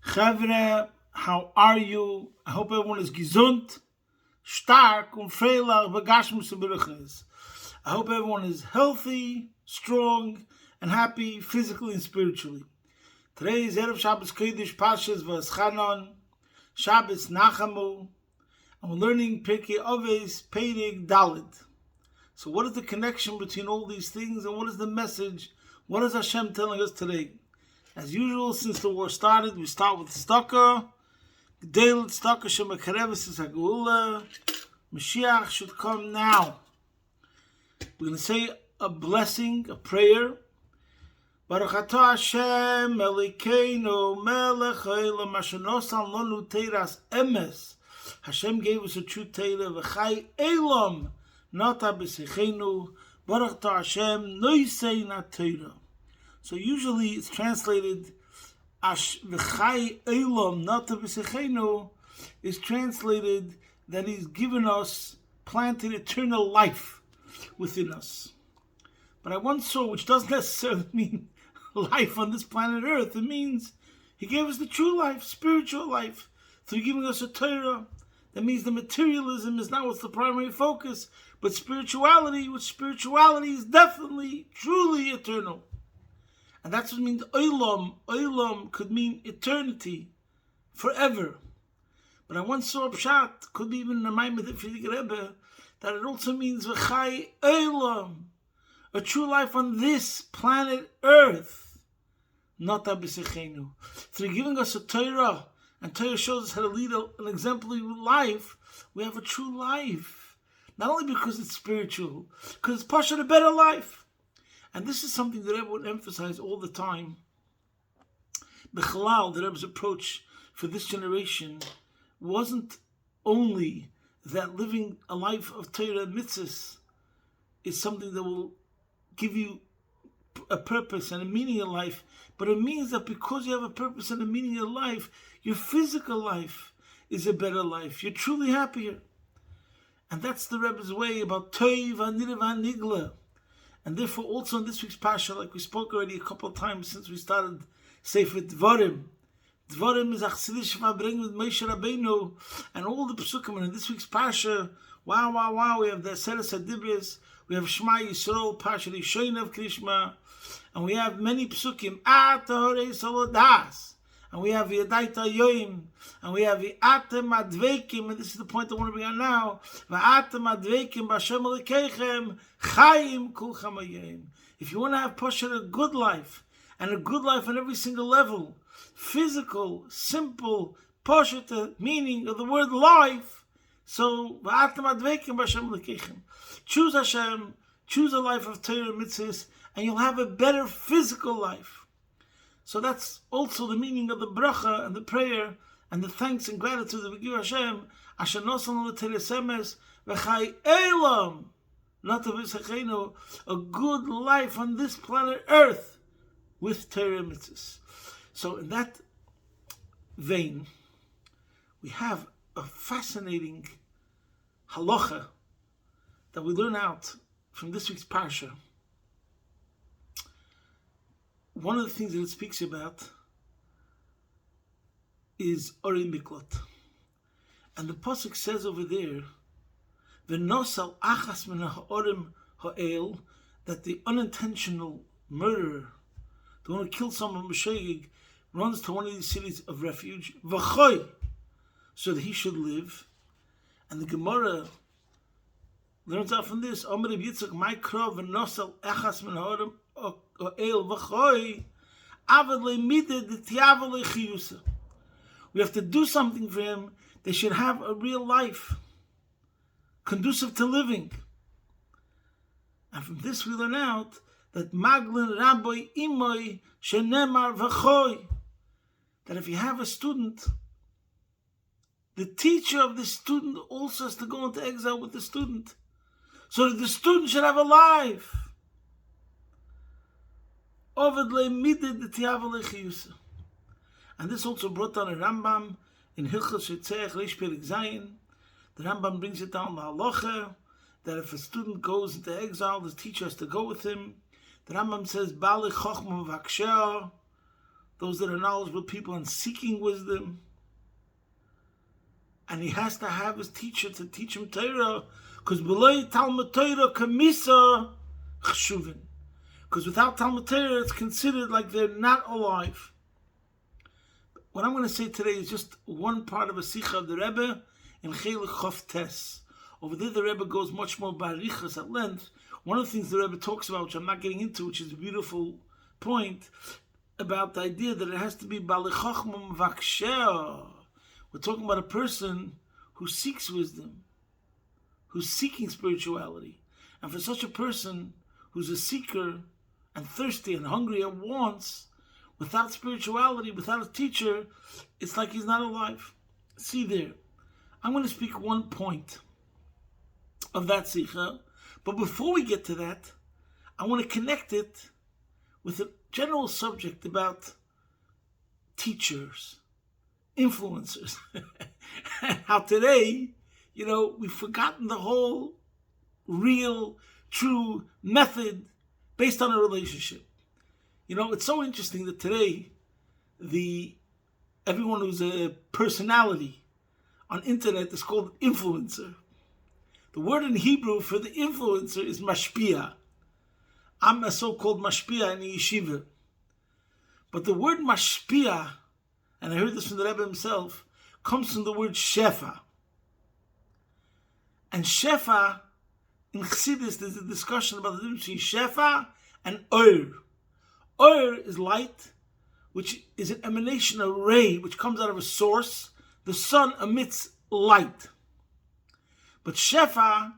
Chavre, how are you? I hope everyone is gesund, stark, und freilich, begashmus und beruches. I hope everyone is healthy, strong, and happy physically and spiritually. Today is Erev Shabbos Kodesh Pashas V'Eschanon, Shabbos Nachamu, and we're learning Pirkei Avos Perek Dalet. So what is the connection between all these things, and what is the message? What is Hashem telling us today? As usual, since the war started, we start with tzedakah. G'del tzedakah shemakareves is hagula. Mashiach should come now. We're going to say a blessing, a prayer. Baruch atah Hashem Elokeinu melech haolam asher nosan lanu teiras emes. Hashem gave us a true Torah. V'chai elam nata b'seichenu. Baruch atah Hashem noisei na Torah. So usually it's translated V'chai elam nata b'seichenu is translated that He's given us, planted eternal life within us. But I once saw, which doesn't necessarily mean life on this planet Earth. It means He gave us the true life, spiritual life, through giving us a Torah. That means the materialism is not what's the primary focus, but spirituality, which spirituality is definitely, truly eternal. And that's what it means olam. Olam could mean eternity, forever. But I once saw a pshat, could be even in the Maimon of Frierdiker Rebbe, that it also means v'chai olam, a true life on this planet Earth, not abisechenu. Through giving us a Torah, and Torah shows us how to lead an exemplary life, we have a true life. Not only because it's spiritual, because it's part of a better life. And this is something that Rebbe would emphasize all the time. The Chalal, the Rebbe's approach for this generation, wasn't only that living a life of Torah and mitzvahs is something that will give you a purpose and a meaning in life, but it means that because you have a purpose and a meaning in life, your physical life is a better life. You're truly happier. And that's the Rebbe's way about Toiv Anireh V'Nigla. And therefore also in this week's Parsha, like we spoke already a couple of times since we started Sefer Dvarim. Dvarim is Achsidish V'Abring with Moshe Rabbeinu and all the Pesukim. And in this week's Parsha, wow, we have the Aseres HaDibros, we have Shema Yisrael, Parsha Rishon of Krishma, and we have many Pesukim, Ata Horei Solodas, and we have Yadaita Yoim, and we have V'atem Adveikim, and this is the point I want to bring on now, V'atem Adveikim B'Hashem Elokeichem Chaim Kulchem Hayom. If you want to have Pasha, a good life, and a good life on every single level, physical, simple, Pasha, the meaning of the word life, so V'atem Adveikim B'Hashem Elokeichem. Choose Hashem, choose a life of Torah and mitzvahs, and you'll have a better physical life. So that's also the meaning of the bracha and the prayer and the thanks and gratitude that we give Hashem. Asher nosan lanu teiras emes v'chai elam nata b'seichenu, a good life on this planet Earth with Torah and mitzvahs. So in that vein, we have a fascinating halacha that we learn out from this week's parsha. One of the things that it speaks about is Orei Miklot. And the pasuk says over there, V'nosal achas min ha'orim ha'el, that the unintentional murderer, the one who killed someone, Meshegeg, runs to one of these cities of refuge, V'choy, so that he should live. And the Gemara learns out from this, Omer Reb Yitzchak, my krov v'nosal achas min ha'orim we have to do something for him. They should have a real life, conducive to living. And from this we learn out that Maglin Rabbi Imoy Shenemar V'choy, that if you have a student, the teacher of the student also has to go into exile with the student, so that the student should have a life. And this also brought down a Rambam in Hilchos Shetzeach Reish Perek Zayin. The Rambam brings it down the halacha that if a student goes into exile, the teacher has to go with him. The Rambam says, Bali Chochma V'Aksheh, those that are knowledgeable people and seeking wisdom. And he has to have his teacher to teach him Torah, because below Talmud Torah kamisa chshuvin. Because without Talmud Torah, it's considered like they're not alive. What I'm going to say today is just one part of a Sikha of the Rebbe in Chelik Chof Tes. Over there, the Rebbe goes much more barichas at length. One of the things the Rebbe talks about, which I'm not getting into, which is a beautiful point, about the idea that it has to be Balei Chochma Mvaksher. We're talking about a person who seeks wisdom, who's seeking spirituality. And for such a person who's a seeker and thirsty and hungry and wants, without spirituality, without a teacher, it's like he's not alive. See there. I'm going to speak one point of that sikha, but before we get to that, I want to connect it with a general subject about teachers, influencers. How today, we've forgotten the whole real, true method based on a relationship. It's so interesting that today, everyone who's a personality on internet is called influencer. The word in Hebrew for the influencer is mashpia. I'm a so-called mashpia in the yeshiva. But the word mashpia, and I heard this from the Rebbe himself, comes from the word shefa. And shefa, in Chassidus, there's a discussion about the difference between shefa and oir. Oir is light, which is an emanation, a ray, which comes out of a source. The sun emits light. But shefa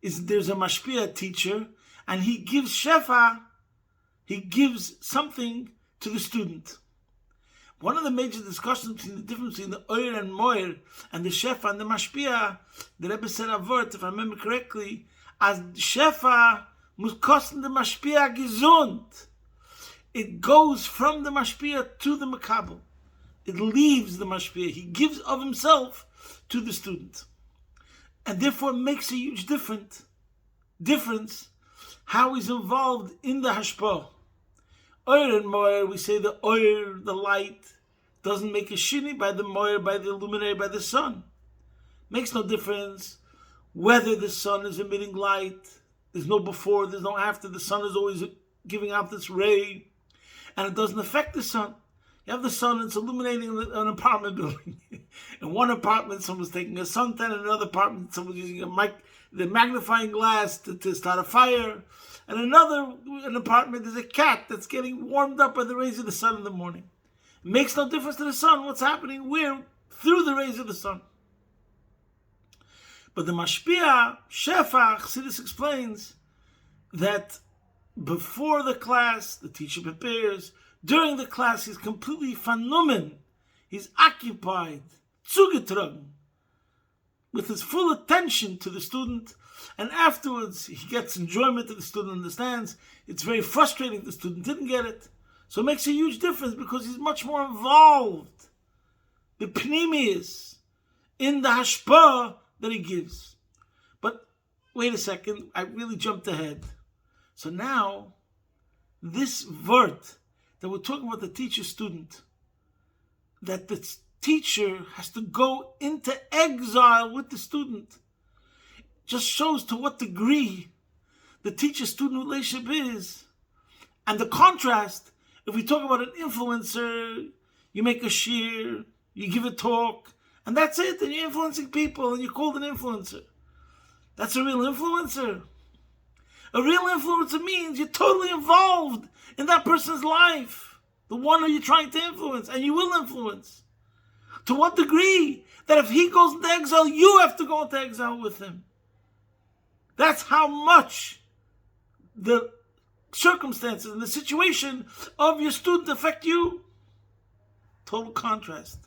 there's a mashpia teacher, and he gives shefa, he gives something to the student. One of the major discussions between the difference between the oir and moir and the shefa and the mashpia, the Rebbe said a word, if I remember correctly, as shefa muss kosten the mashpia gesund. It goes from the mashpia to the makabel. It leaves the mashpia. He gives of himself to the student. And therefore makes a huge difference how he's involved in the hashpah. Oir and moir, we say the oir, the light, doesn't make a shini by the moir, by the luminary, by the sun. Makes no difference whether the sun is emitting light. There's no before, there's no after. The sun is always giving out this ray, and it doesn't affect the sun. You have the sun, it's illuminating an apartment building. In one apartment, someone's taking a suntan. In another apartment, someone's using the magnifying glass to start a fire. And an apartment, there's a cat that's getting warmed up by the rays of the sun in the morning. It makes no difference to the sun what's happening where through the rays of the sun. But the mashpia, shefa, Chassidus explains that before the class, the teacher prepares. During the class, he's completely vernommen. He's occupied, zugetragen, with his full attention to the student. And afterwards, he gets enjoyment that the student understands. It's very frustrating the student didn't get it. So it makes a huge difference because he's much more involved. The pneumius in the hashpah that he gives. But wait a second, I really jumped ahead. So now, this word that we're talking about, the teacher-student, that the teacher has to go into exile with the student, just shows to what degree the teacher-student relationship is. And the contrast, if we talk about an influencer, you make a shir, you give a talk, and that's it, and you're influencing people, and you're called an influencer. That's a real influencer. A real influencer means you're totally involved in that person's life, the one who you're trying to influence, and you will influence. To what degree? That if he goes into exile, you have to go into exile with him. That's how much the circumstances and the situation of your student affect you. Total contrast.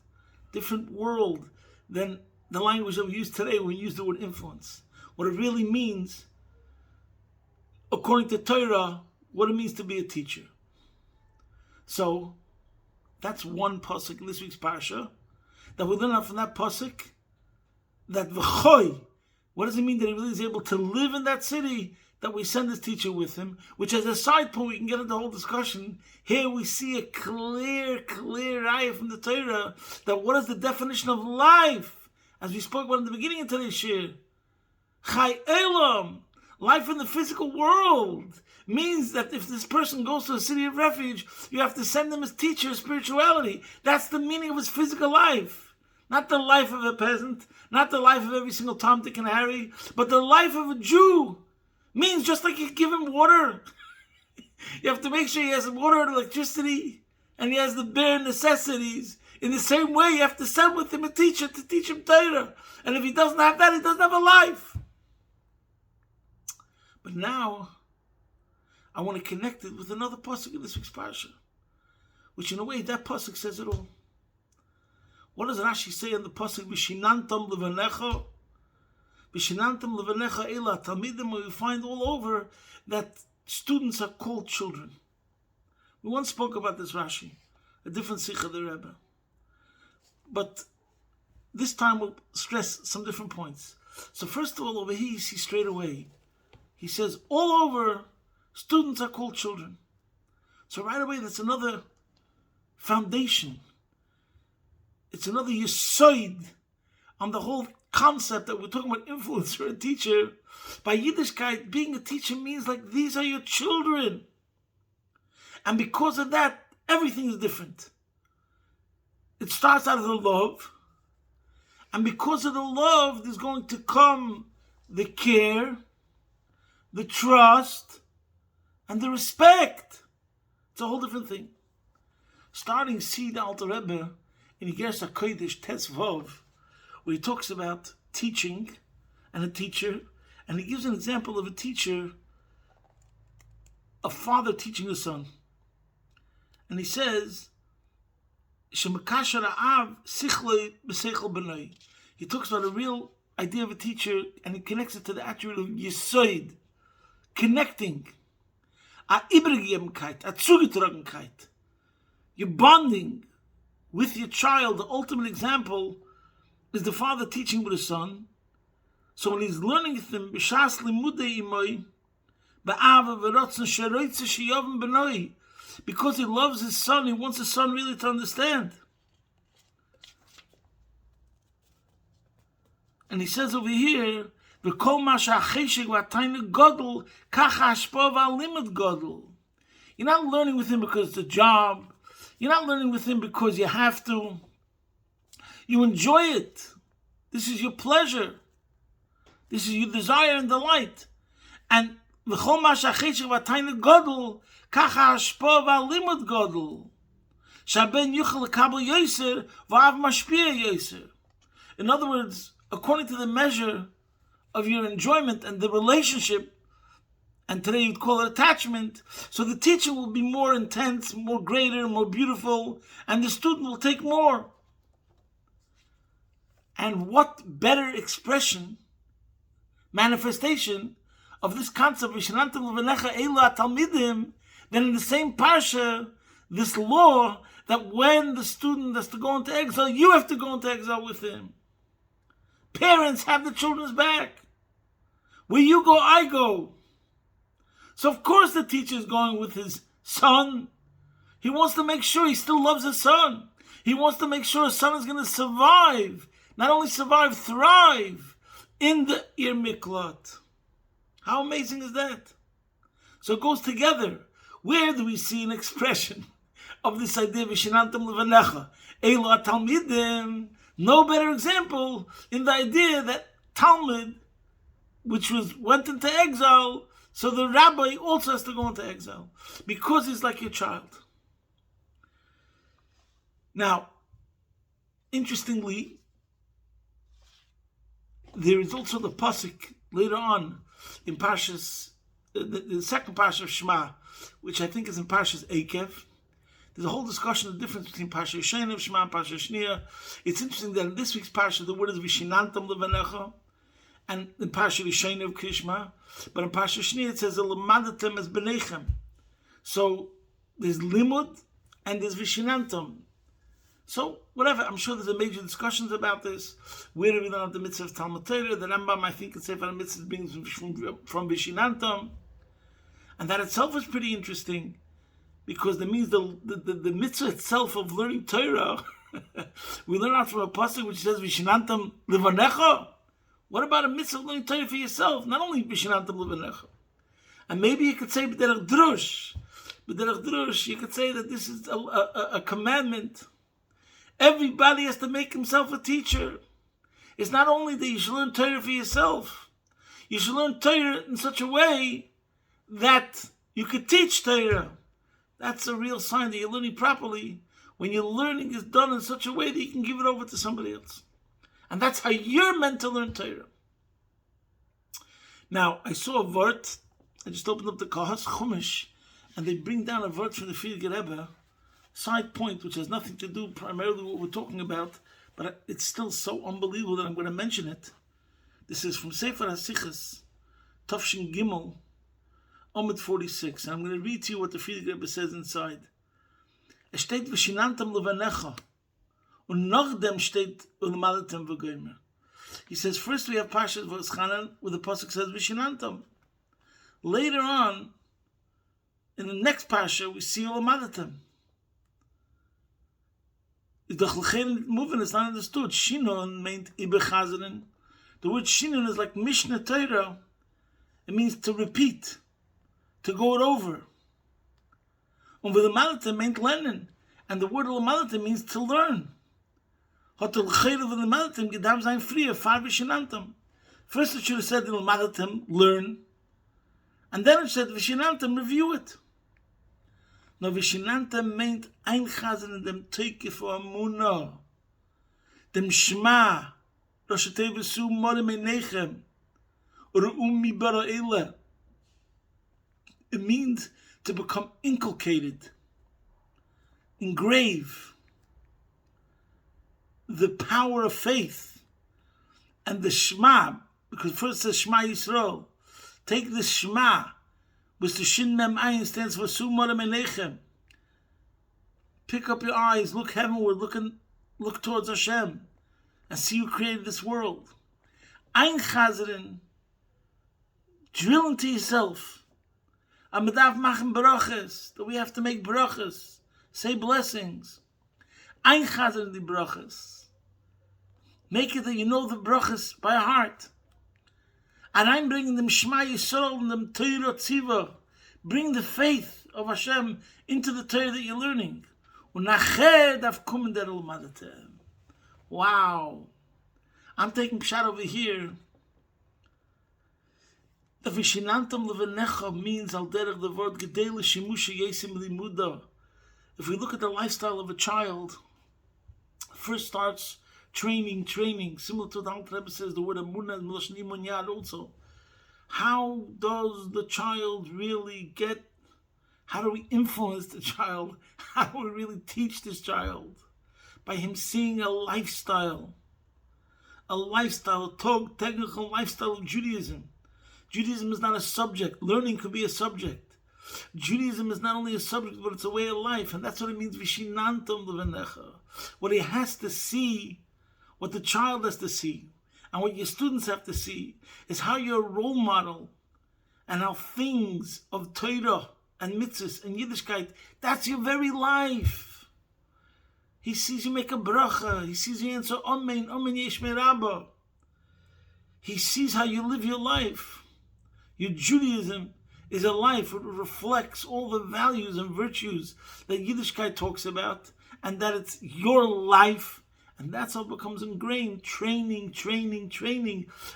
Different world than the language that we use today when we use the word influence. What it really means, according to Torah, what it means to be a teacher. So, that's one pasuk in this week's parsha, that we learn out from that pasuk, that v'choy, what does it mean that he really is able to live in that city? that we send his teacher with him, which as a side point we can get into the whole discussion. Here we see a clear ayah from the Torah that what is the definition of life, as we spoke about in the beginning of today's shir. Chai Elam, life in the physical world, means that if this person goes to a city of refuge, you have to send him his teacher of spirituality. That's the meaning of his physical life. Not the life of a peasant, not the life of every single Tom, Dick, and Harry, but the life of a Jew. Means just like you give him water. You have to make sure he has water and electricity, and he has the bare necessities. In the same way, you have to send with him a teacher to teach him Torah. And if he doesn't have that, he doesn't have a life. But now, I want to connect it with another pasuk in this week's parsha, which in a way, that pasuk says it all. What does Rashi say in the pasuk? V'shinantam levanecha, v'shinantam levanecha ela talmidim. We find all over that students are called children. We once spoke about this Rashi, a different sikha of the Rebbe. But this time we'll stress some different points. So first of all, over here you see straight away, he says all over students are called children. So right away that's another foundation. It's another yisoid on the whole concept that we're talking about influencer and teacher. By Yiddishkeit, being a teacher means like these are your children. And because of that, everything is different. It starts out of the love. And because of the love, there's going to come the care, the trust, and the respect. It's a whole different thing. Starting see the Alter Rebbe in Igeres HaKodesh Tes Vov, where he talks about teaching and a teacher, and he gives an example of a teacher, a father teaching a son. And he says, he talks about a real idea of a teacher, and he connects it to the attribute of Yisoid, connecting. You're bonding with your child. The ultimate example is the father teaching with his son. So when he's learning with him, because he loves his son, he wants his son really to understand. And he says over here, you're not learning with him because it's a job. You're not learning with him because you have to. You enjoy it. This is your pleasure. This is your desire and delight. And in other words, according to the measure of your enjoyment and the relationship, and today you'd call it attachment, so the teaching will be more intense, more greater, more beautiful, and the student will take more. And what better expression, manifestation of this concept than in the same parsha, this law that when the student has to go into exile, you have to go into exile with him. Parents have the children's back. Where you go, I go. So of course the teacher is going with his son. He wants to make sure he still loves his son. He wants to make sure his son is going to survive. Not only survive, thrive in the Ir Miklat. How amazing is that? So it goes together. Where do we see an expression of this idea of Vishinantam Levanecha? Elo Talmidim. No better example in the idea that Talmud, which went into exile, so the rabbi also has to go into exile because he's like your child. Now, interestingly, there is also the pasuk later on in Parshas, the second Parsha of Shema, which I think is in Parshas Eikev. There's a whole discussion of the difference between Parsha Yeshena of Shema and Parsha Shnia. It's interesting that in this week's Parsha, the word is Vishinantam Levanecha, and in Parsha Yeshena of Krishma, but in Parsha Shnia it says Lamadatem as Benechem. So there's Limud and there's Vishinantam. So, whatever, I'm sure there's a major discussions about this. Where do we learn the mitzvah of Talmud Torah? The Rambam, I think, in Sefer HaMitzvot brings from Vishinantam. And that itself is pretty interesting, because that means the mitzvah itself of learning Torah, we learn out from a pasuk which says, Vishinantam levanecha. What about a mitzvah of learning Torah for yourself? Not only Vishinantam levanecha. And maybe you could say, B'derech drush, you could say that this is a commandment. Everybody has to make himself a teacher. It's not only that you should learn Torah for yourself. You should learn Torah in such a way that you could teach Torah. That's a real sign that you're learning properly, when your learning is done in such a way that you can give it over to somebody else. And that's how you're meant to learn Torah. Now, I saw a vort. I just opened up the Kahas Chumash, and they bring down a vort from the Frierdiker Rebbe, side point, which has nothing to do primarily with what we're talking about, but it's still so unbelievable that I'm going to mention it. This is from Sefer HaSichos, Tafshin Gimel, Amud 46, and I'm going to read to you what the Frierdiker Rebbe says inside. Es steht Vishinantam levanecha, und noch dem steht Ulemadatem v'goymer. He says, first we have Parshas V'eschanan, where the pasuk says Vishinantam. Later on, in the next Parsha, we see Ulemadatem. The movement is not understood. Shinon meant Ibechazeren. The word Shinon is like Mishnah Torah. It means to repeat, to go it over. And with the Malatem meant Lenin. And the word Malatem means to learn. First it should have said Malatem, learn. And then it said Vishinantam, review it. No, Vishinantam meint einchazen in dem Teike for Amunah, dem Shema, Rosh Tevesu Morim Einechem, or Umi Bara Eile. It means to become inculcated, engrave the power of faith and the Shema, because first it says Shema Yisrael. Take the Shema, which the Shin Mem Ayin stands for Sumarim Enechem. Pick up your eyes, look heavenward, look towards Hashem, and see who created this world. Ein Chazerin, drill into yourself. Amadav machen brachas, that we have to make brachas, say blessings. Ein Chazerin di brachas. Make it that you know the brachas by heart. And I'm bringing them Shema Yisrael and them Torah Tziva. Bring the faith of Hashem into the Torah that you're learning. Wow. I'm taking pshat over here. The Vishinantam levanecha means al derech the word gedele shimusha yesim limuda. If we look at the lifestyle of a child, first starts training, similar to the Alter Rebbe says the word Amunah and Miloshen Imunyad also. How does the child really get, how do we influence the child? How do we really teach this child? By him seeing a lifestyle, technical lifestyle of Judaism. Judaism is not a subject. Learning could be a subject. Judaism is not only a subject, but it's a way of life. And that's what it means, Vishinantam levanecha. What he has to see, what the child has to see, and what your students have to see, is how you're a role model, and how things of Torah and mitzvahs and Yiddishkeit, that's your very life. He sees you make a bracha. He sees you answer Amen, Amen Yeshmei Rabbah. He sees how you live your life. Your Judaism is a life that reflects all the values and virtues that Yiddishkeit talks about, and that it's your life. And that's how it becomes ingrained. Training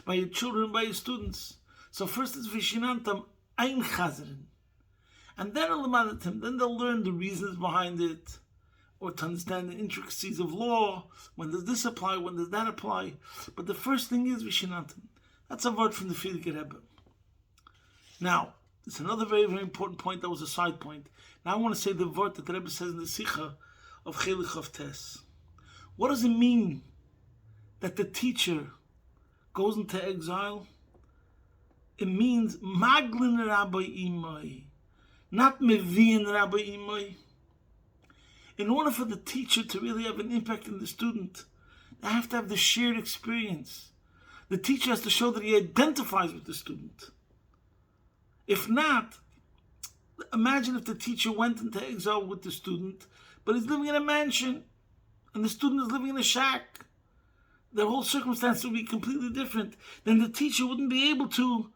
by your children, by your students. So first it's Vishinantam, Ein Chazerin. And then then they'll learn the reasons behind it, or to understand the intricacies of law. When does this apply? When does that apply? But the first thing is Vishinantam. That's a word from the Frierdiker Rebbe. Now, it's another very, very important point that was a side point. Now I want to say the word that the Rebbe says in the Sikha of Chelik of Tes. What does it mean that the teacher goes into exile? It means Maglin Rabbi Imai, not Mevin Rabbi Imai. in order for the teacher to really have an impact on the student, they have to have the shared experience. The teacher has to show that he identifies with the student. If not, imagine if the teacher went into exile with the student, but he's living in a mansion, and the student is living in a shack. The whole circumstance would be completely different. Then the teacher wouldn't be able to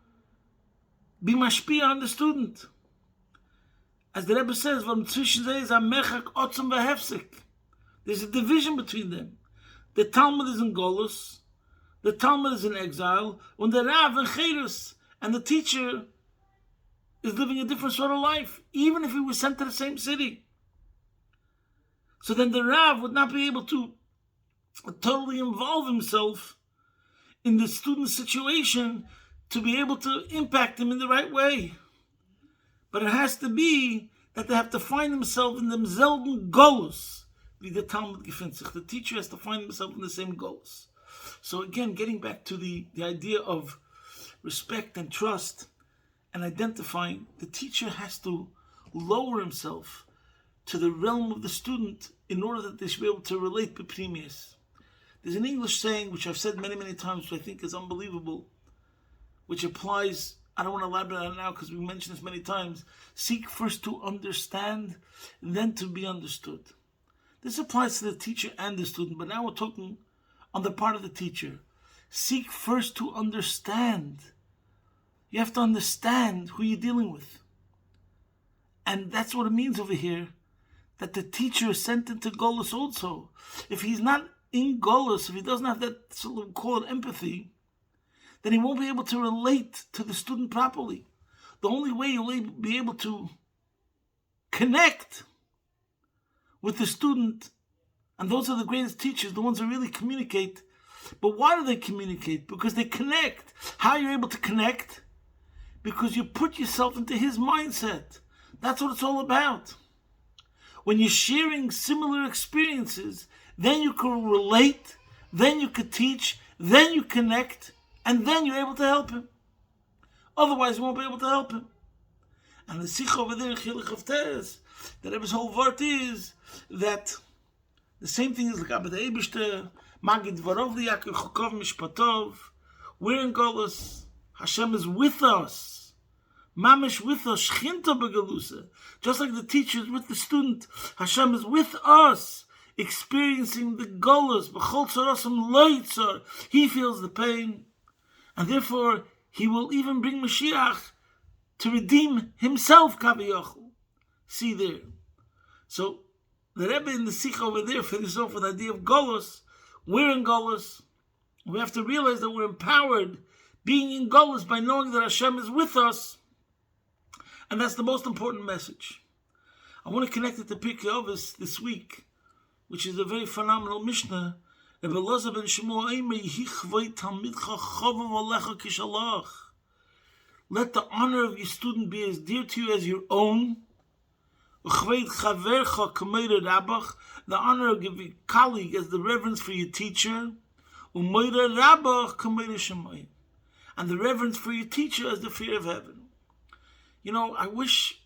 be mashpia on the student. As the Rebbe says, there's a division between them. The Talmud is in Golus, the Talmud is in exile, and the Rav in Cherus, and the teacher is living a different sort of life, even if he was sent to the same city. So then the Rav would not be able to totally involve himself in the student's situation to be able to impact him in the right way. But it has to be that they have to find themselves in the selben Golus, wie the Talmud gefindt sich. The teacher has to find himself in the same Golus. So again, getting back to the idea of respect and trust and identifying, the teacher has to lower himself to the realm of the student in order that they should be able to relate b'pnimius. There's an English saying, which I've said many, many times, which I think is unbelievable, which applies, I don't want to elaborate on it now because we mentioned this many times. Seek first to understand, then to be understood. This applies to the teacher and the student, but now we're talking on the part of the teacher. Seek first to understand. You have to understand who you're dealing with. And that's what it means over here, that the teacher is sent into Golus also. If he's not in Golus, if he doesn't have that, so we call it empathy, then he won't be able to relate to the student properly. The only way you'll be able to connect with the student, and those are the greatest teachers, the ones who really communicate. But why do they communicate? Because they connect. How are you able to connect? Because you put yourself into his mindset. That's what it's all about. When you're sharing similar experiences, then you can relate, then you can teach, then you connect, and then you're able to help him. Otherwise, you won't be able to help him. And the Sikh over there in Chilik of Teres, the Rebbe's whole word is that the same thing is like Abba the Eibishter, Magid Varov Liyakir Chokov Mishpatov. We're in Golus. Hashem is with us. Mamish with us. Shchinta Begalusa. Just like the teacher is with the student, Hashem is with us, experiencing the Golus. B'chol tzarosam lo yitzar. He feels the pain. And therefore, he will even bring Mashiach to redeem himself, Kaviyachol. See there. So, the Rebbe in the Sikh over there finishes off with the idea of Golus. We're in Golus. We have to realize that we're empowered being in Golus by knowing that Hashem is with us. And that's the most important message. I want to connect it to Pirkei Avos this week, which is a very phenomenal Mishnah. Let the honor of your student be as dear to you as your own. The honor of your colleague as the reverence for your teacher. And the reverence for your teacher as the fear of heaven. You know, I wish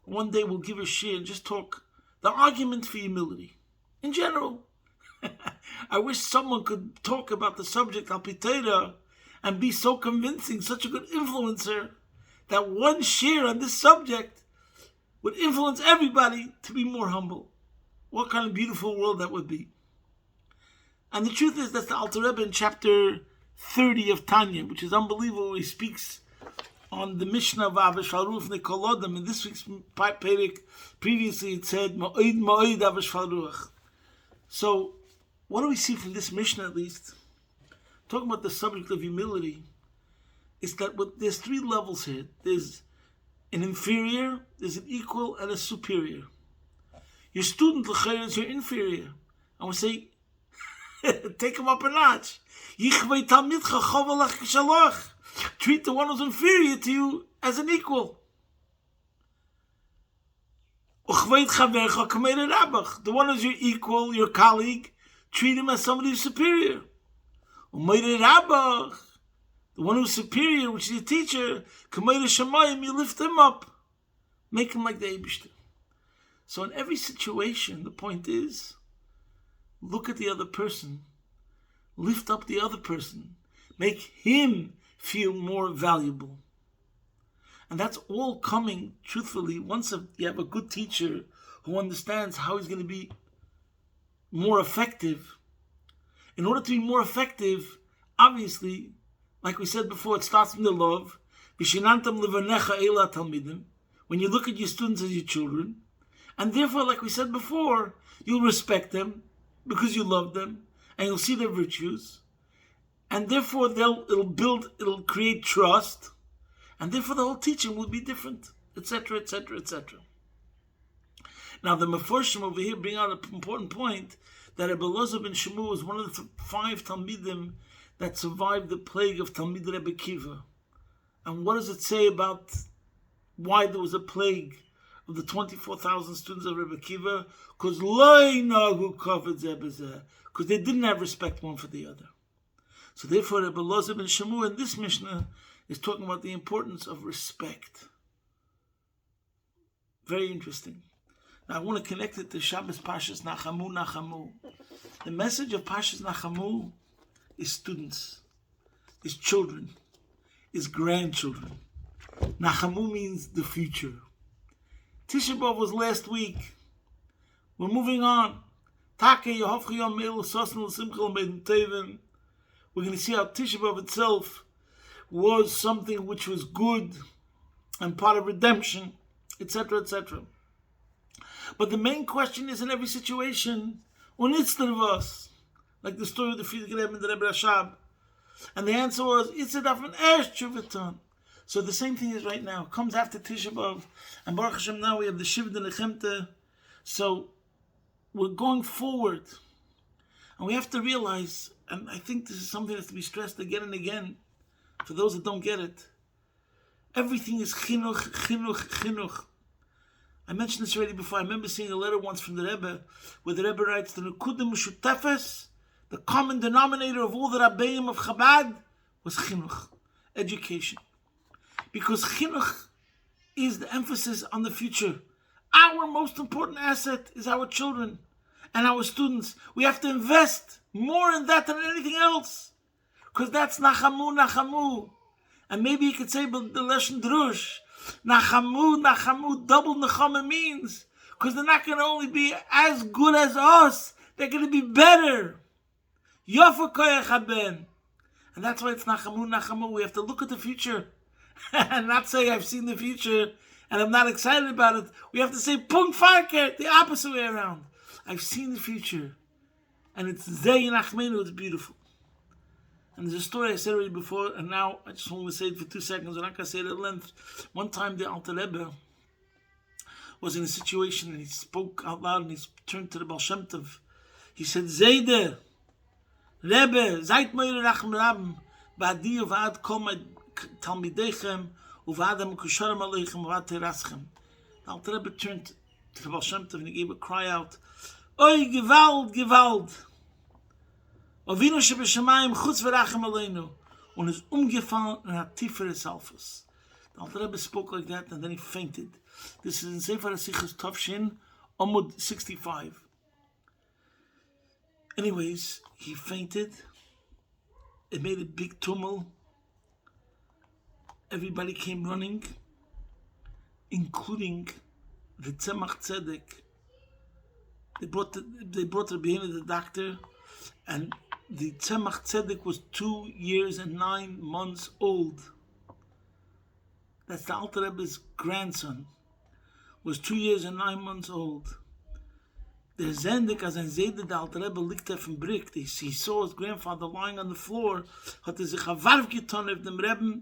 one day we'll give a share and just talk the argument for humility. In general. I wish someone could talk about the subject Al Pi Torah and be so convincing, such a good influencer, that one share on this subject would influence everybody to be more humble. What kind of beautiful world that would be. And the truth is, that's the Alter Rebbe in chapter 30 of Tanya, which is unbelievable. He speaks on the Mishnah of Avash Ruach Nikolodim. In this week's Perek, previously it said, Ma'od Ma'od Avash Ruach. So, what do we see from this Mishnah at least? Talking about the subject of humility, is that there's three levels here. There's an inferior, there's an equal, and a superior. Your student, l'chayr, is your inferior. And we say, take him up a notch. Treat the one who's inferior to you as an equal. The one who's your equal, your colleague, treat him as somebody who's superior. The one who's superior, which is your teacher, you lift him up. Make him like the Eibishter. So in every situation, the point is, look at the other person, lift up the other person, make him feel more valuable. And that's all coming, truthfully, once you have a good teacher who understands how he's going to be more effective. In order to be more effective, obviously, like we said before, it starts from the love. When you look at your students as your children, and therefore, like we said before, you'll respect them because you love them, and you'll see their virtues, and therefore it'll create trust, and therefore the whole teaching will be different, etc., etc., etc. Now the Meforshim over here bring out an important point that Rebbe Elazar ben Shemu was one of the 5 Talmidim that survived the plague of Talmid Rebbe Kiva. And what does it say about why there was a plague of the 24,000 students of Rebbe Kiva? Because they didn't have respect one for the other. So therefore Rebbe Elazar ben Shemu in this Mishnah is talking about the importance of respect. Very interesting. Now I want to connect it to Shabbos Pashas Nachamu Nachamu. The message of Pashas Nachamu is students, is children, is grandchildren. Nachamu means the future. Tisha B'Av was last week. We're moving on. We're going to see how Tisha B'Av itself was something which was good and part of redemption, etc., etc. But the main question is in every situation, us, like the story of the Frierdiker Rebbe and the Rebbe Rashab. And the answer was, so the same thing is right now. It comes after Tisha B'Av. And Baruch Hashem, now we have the Shiva de Nechemta. So we're going forward. And we have to realize, and I think this is something that's to be stressed again and again, for those that don't get it, everything is chinuch, chinuch, chinuch. I mentioned this already before. I remember seeing a letter once from the Rebbe, where the Rebbe writes, the Nekudim Meshutefes, the common denominator of all the Rabbeim of Chabad, was chinuch, education. Because chinuch is the emphasis on the future. Our most important asset is our children and our students. We have to invest more in that than anything else. Because that's Nachamu, Nachamu. And maybe you could say, but the Lashon Drush, Nachamu, Nachamu, double Nachama means, because they're not going to only be as good as us, they're going to be better. Yofa Koyach Haben. And that's why it's Nachamu, Nachamu. We have to look at the future and not say I've seen the future and I'm not excited about it. We have to say Punkt Farker, the opposite way around. I've seen the future and it's Zeh Nachmenu, it's beautiful. And there's a story I said already before, and now I just want to say it for 2 seconds. I'm not going to say it at length. One time the Alter Rebbe was in a situation and he spoke out loud and he turned to the Baal Shem Tov. He said, Zeide, Rebbe, Zayt Meire Rachem Rabem, Ba'adi uvad kol Talmidechem, uvad HaMekusharim Aleichem, uvad Teraschem. The Alter Rebbe turned to the Baal Shem Tov and he gave a cry out, Oy, Gewalt, Gewalt. Avinu shebeshamayim chutz v'rachem aleinu, und is umgefallen and hat tieferes Alphas. The Alter Rebbe spoke like that and then he fainted. This is in Sefer HaSichos Tafshin, Amud 65. Anyways, he fainted. It made a big tumult. Everybody came running, including the Tzemach Tzedek. They brought Rabbi Yehuda, the doctor, and the Tzemach Tzedek was 2 years and 9 months old. That's the Alter Rebbe's grandson. Was 2 years and 9 months old. Der Zendik, as ein Zede, the Alter Rebbe liegt auf dem Brick. He saw his grandfather lying on the floor. Hat sich Warf getan auf dem Rebbe.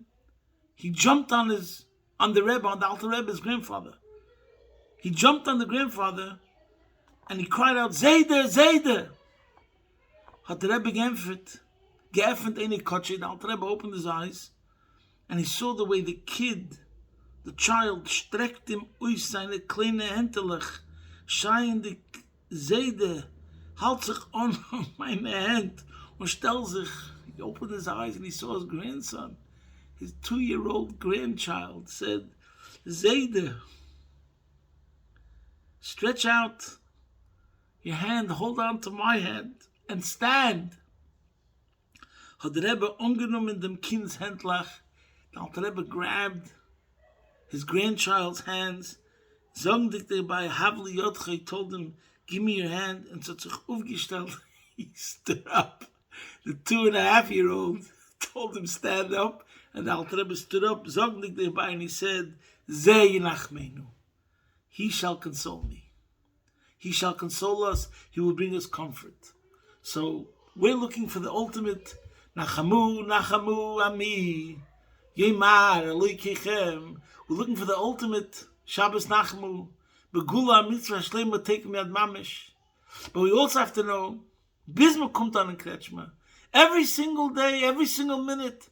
He jumped on the Rebbe, on the Alter Rebbe's grandfather. He jumped on the grandfather and he cried out, Zede, Zede! Hat the Rebbe geöffnet eine Kotsche. The Alter Rebbe opened his eyes and he saw the way the kid, the child, streckt ihm aus seine kleine Händelech, schreiende Zede, halt sich an meine Hand und stellt sich. He opened his eyes and he saw his grandson. His 2-year-old grandchild said, Zede. Stretch out your hand, hold on to my hand, and stand. Hat der Rebbe ungenommen dem Kind's Händlach. The Alter Rebbe grabbed his grandchild's hands. Sagen dich dabei, Havli Yotche, told him, give me your hand. And so sich aufgestellt, he stood up. The 2.5-year-old told him, stand up. And the Alter Rebbe stood up, sagen dich dabei, and he said, Zeh Yinachmenu. He shall console me. He shall console us. He will bring us comfort. So we're looking for the ultimate Nachamu, Nachamu, Ami, Yemar, Eloi Kechem. We're looking for the ultimate Shabbos Nachamu, Begula Mitzvah Shlema Take Me Ad Mamish. But we also have to know, Bisma kommt an in Kretschmer. Every single day, every single minute,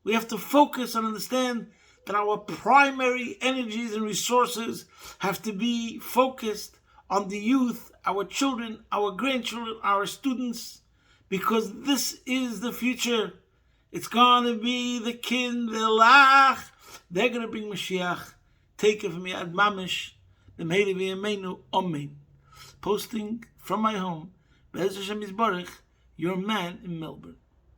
we have to focus and understand that our primary energies and resources have to be focused on the youth, our children, our grandchildren, our students, because this is the future. It's going to be the kin, the lach. They're going to bring Mashiach. Take it from me, Ad Mamish, the Meiri V'Yameinu, Amen. Posting from my home, Be'ez Hashem Yisborach, your man in Melbourne.